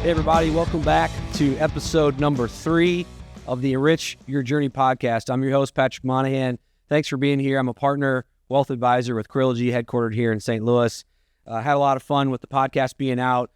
Hey everybody, welcome back to episode number 3 of the Enrich Your Journey podcast. I'm your host, Patrick Monahan. Thanks for being here. I'm a partner, wealth advisor with Trilogy, headquartered here in St. Louis. Had a lot of fun with the podcast being out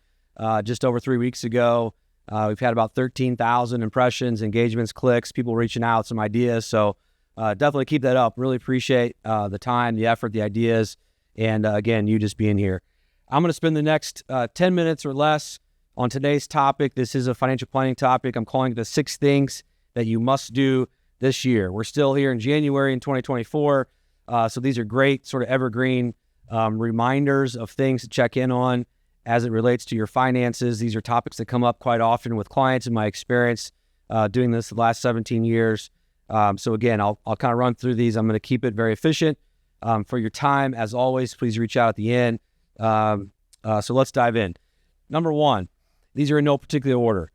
just over 3 weeks ago. We've had about 13,000 impressions, engagements, clicks, people reaching out, some ideas. So definitely keep that up. Really appreciate the time, the effort, the ideas, and again, you just being here. I'm going to spend the next 10 minutes or less on today's topic. This is a financial planning topic. I'm calling it the 6 things that you must do this year. We're still here in January in 2024. So these are great sort of evergreen reminders of things to check in on as it relates to your finances. These are topics that come up quite often with clients in my experience doing this the last 17 years. So again, I'll kind of run through these. I'm going to keep it very efficient. For your time, as always, please reach out at the end. So let's dive in. Number 1, these are in no particular order.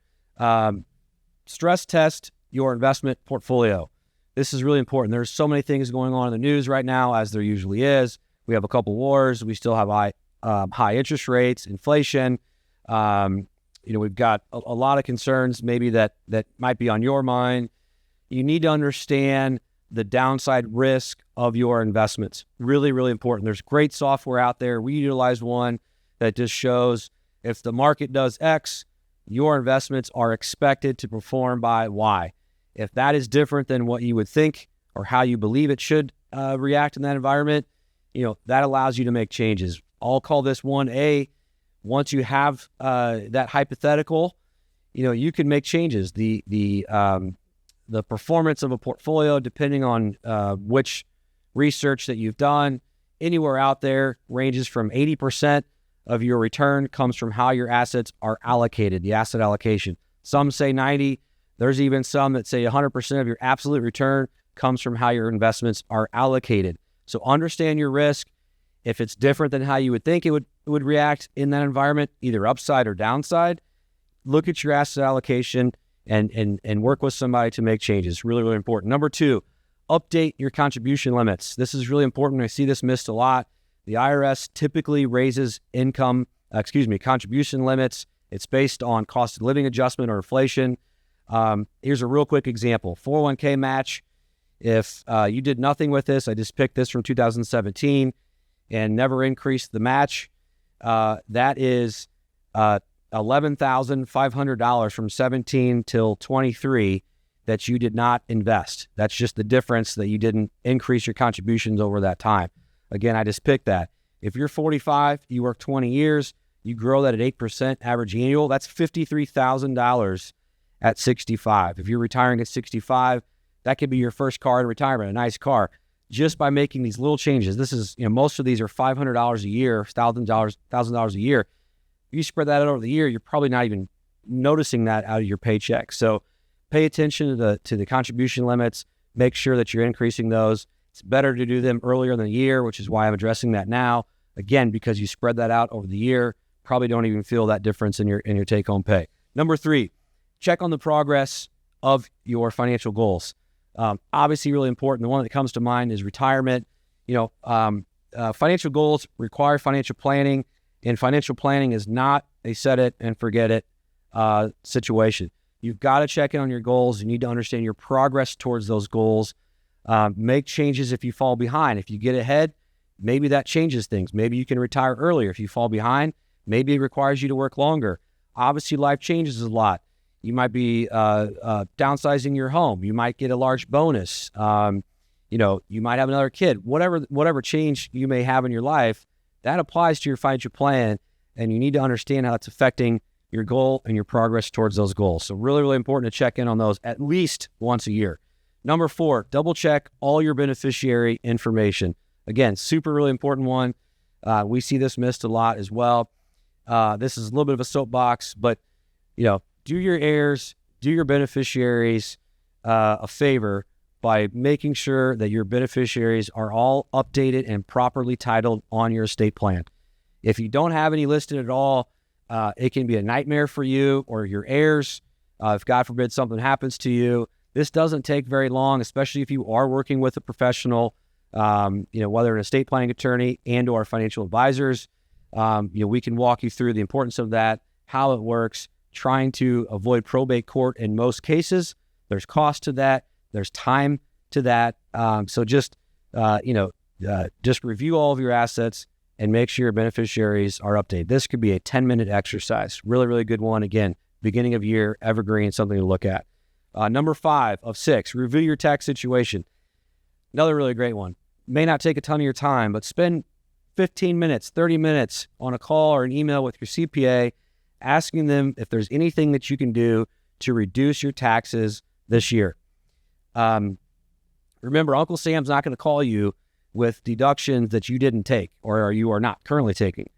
Stress test your investment portfolio. This is really important. There's so many things going on in the news right now, as there usually is. We have a couple wars. We still have high interest rates, inflation. We've got a lot of concerns maybe that might be on your mind. You need to understand the downside risk of your investments. Really, really important. There's great software out there. We utilize one that just shows if the market does X, your investments are expected to perform by Y. If that is different than what you would think or how you believe it should react in that environment, that allows you to make changes. I'll call this 1A. Once you have that hypothetical, you can make changes. The performance of a portfolio, depending on which research that you've done, anywhere out there ranges from 80% of your return comes from how your assets are allocated, the asset allocation. Some say 90. There's even some that say 100% of your absolute return comes from how your investments are allocated. So understand your risk. If it's different than how you would think it would react in that environment, either upside or downside, look at your asset allocation and work with somebody to make changes. Really, really important. Number 2, update your contribution limits. This is really important. I see this missed a lot. The IRS typically raises contribution limits. It's based on cost of living adjustment or inflation. Here's a real quick example. 401k match. If you did nothing with this, I just picked this from 2017 and never increased the match. That is $11,500 from 17 till 23 that you did not invest. That's just the difference that you didn't increase your contributions over that time. Again, I just picked that. If you're 45, you work 20 years, you grow that at 8% average annual, that's $53,000 at 65. If you're retiring at 65, that could be your first car in retirement, a nice car. Just by making these little changes, this is, most of these are $500 a year, $1,000 a year. If you spread that out over the year, you're probably not even noticing that out of your paycheck. So pay attention to the contribution limits. Make sure that you're increasing those. It's better to do them earlier in the year, which is why I'm addressing that now. Again, because you spread that out over the year, probably don't even feel that difference in your take-home pay. Number 3, check on the progress of your financial goals. Obviously, really important. The one that comes to mind is retirement. Financial goals require financial planning, and financial planning is not a set it and forget it situation. You've got to check in on your goals. You need to understand your progress towards those goals. Make changes if you fall behind. If you get ahead, maybe that changes things. Maybe you can retire earlier. If you fall behind, maybe it requires you to work longer. Obviously, life changes a lot. You might be downsizing your home. You might get a large bonus. You might have another kid. Whatever change you may have in your life, that applies to your financial plan, and you need to understand how it's affecting your goal and your progress towards those goals. So really, really important to check in on those at least once a year. Number 4, double check all your beneficiary information. Again, super really important one. We see this missed a lot as well. This is a little bit of a soapbox, but do your heirs, do your beneficiaries a favor by making sure that your beneficiaries are all updated and properly titled on your estate plan. If you don't have any listed at all, it can be a nightmare for you or your heirs. If God forbid something happens to you, this doesn't take very long, especially if you are working with a professional, whether an estate planning attorney and or financial advisors. We can walk you through the importance of that, how it works. trying to avoid probate court in most cases. There's cost to that. There's time to that. So just review all of your assets and make sure your beneficiaries are updated. This could be a 10-minute exercise. Really, really good one. Again, beginning of year, evergreen, something to look at. Number 5 of 6, review your tax situation. Another really great one. May not take a ton of your time, but spend 15 minutes, 30 minutes on a call or an email with your CPA, asking them if there's anything that you can do to reduce your taxes this year. Remember, Uncle Sam's not going to call you with deductions that you didn't take or you are not currently taking.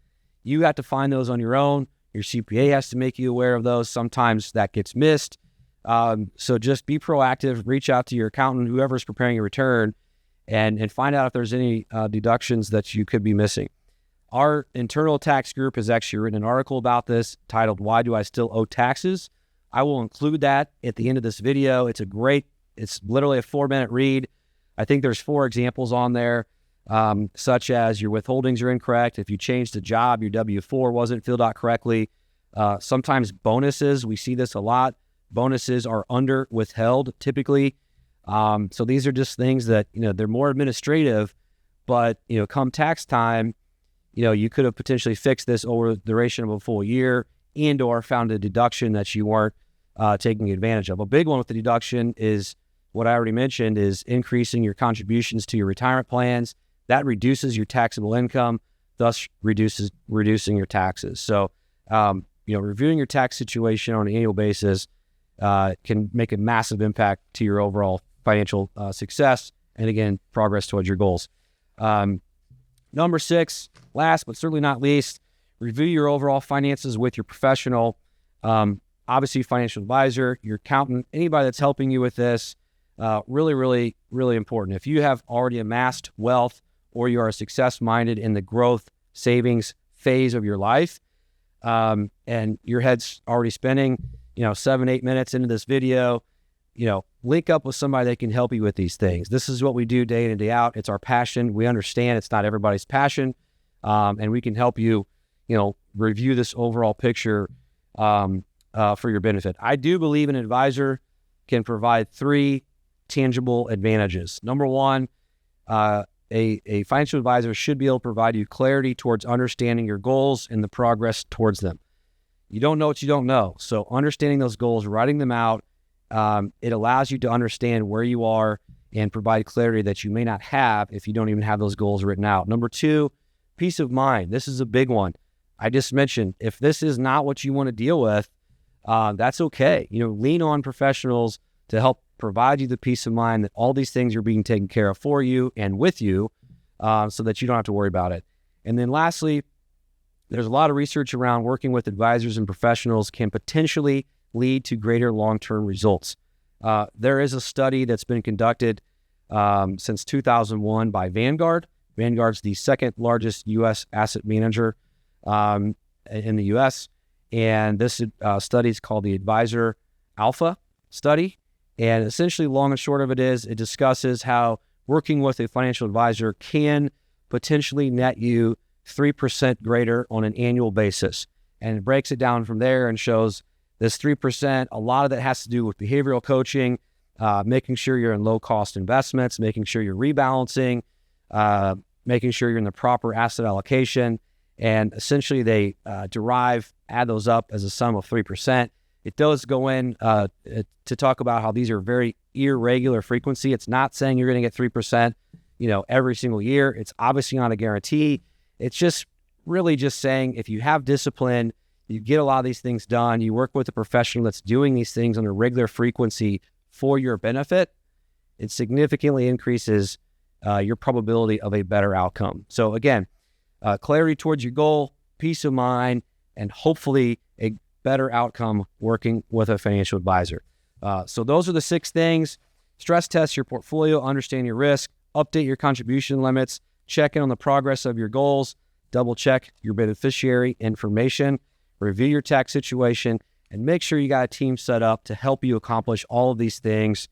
You got to find those on your own. Your CPA has to make you aware of those. Sometimes that gets missed. So just be proactive, reach out to your accountant, whoever's preparing your return, and find out if there's any deductions that you could be missing. Our internal tax group has actually written an article about this titled, "Why Do I Still Owe Taxes?" I will include that at the end of this video. It's literally a 4-minute read. I think there's 4 examples on there, such as your withholdings are incorrect. If you changed a job, your W-4 wasn't filled out correctly. Sometimes bonuses, we see this a lot. Bonuses are under withheld typically. So these are just things that, they're more administrative, but, come tax time, you could have potentially fixed this over the duration of a full year and or found a deduction that you weren't taking advantage of. A big one with the deduction is what I already mentioned, is increasing your contributions to your retirement plans. That reduces your taxable income, thus reducing your taxes. So, reviewing your tax situation on an annual basis can make a massive impact to your overall financial success and, again, progress towards your goals. Number 6, last but certainly not least, review your overall finances with your professional, obviously financial advisor, your accountant, anybody that's helping you with this. Really, really, really important. If you have already amassed wealth or you are success-minded in the growth savings phase of your life, and your head's already spinning, 7-8 minutes into this video, link up with somebody that can help you with these things. This is what we do day in and day out. It's our passion. We understand it's not everybody's passion, and we can help you, review this overall picture for your benefit. I do believe an advisor can provide 3 tangible advantages. Number 1, a financial advisor should be able to provide you clarity towards understanding your goals and the progress towards them. You don't know what you don't know. So understanding those goals, writing them out, it allows you to understand where you are and provide clarity that you may not have if you don't even have those goals written out. Number 2, peace of mind. This is a big one. I just mentioned, if this is not what you want to deal with, that's okay. Lean on professionals to help provide you the peace of mind that all these things are being taken care of for you and with you, so that you don't have to worry about it. And then lastly, there's a lot of research around working with advisors and professionals can potentially lead to greater long-term results. There is a study that's been conducted since 2001 by Vanguard. Vanguard's the 2nd largest U.S. asset manager in the U.S., and this study is called the Advisor Alpha Study. And essentially, long and short of it is, it discusses how working with a financial advisor can potentially net you 3% greater on an annual basis. And it breaks it down from there and shows this 3%, a lot of that has to do with behavioral coaching, making sure you're in low-cost investments, making sure you're rebalancing, making sure you're in the proper asset allocation. And essentially, they add those up as a sum of 3%. It does go in to talk about how these are very irregular frequency. It's not saying you're going to get 3%, every single year. It's obviously not a guarantee. It's just really just saying if you have discipline, you get a lot of these things done, you work with a professional that's doing these things on a regular frequency for your benefit, it significantly increases your probability of a better outcome. So again, clarity towards your goal, peace of mind, and hopefully a better outcome working with a financial advisor. So those are the 6 things. Stress test your portfolio, understand your risk, update your contribution limits, check in on the progress of your goals, double check your beneficiary information, review your tax situation, and make sure you got a team set up to help you accomplish all of these things.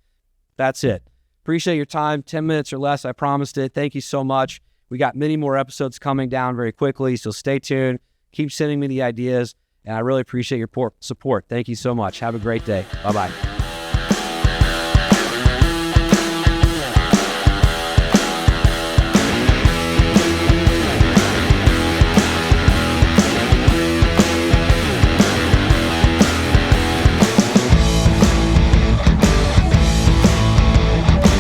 That's it. Appreciate your time. 10 minutes or less, I promised it. Thank you so much. We got many more episodes coming down very quickly, so stay tuned. Keep sending me the ideas, And I really appreciate your support. Thank you so much. Have a great day. Bye-bye.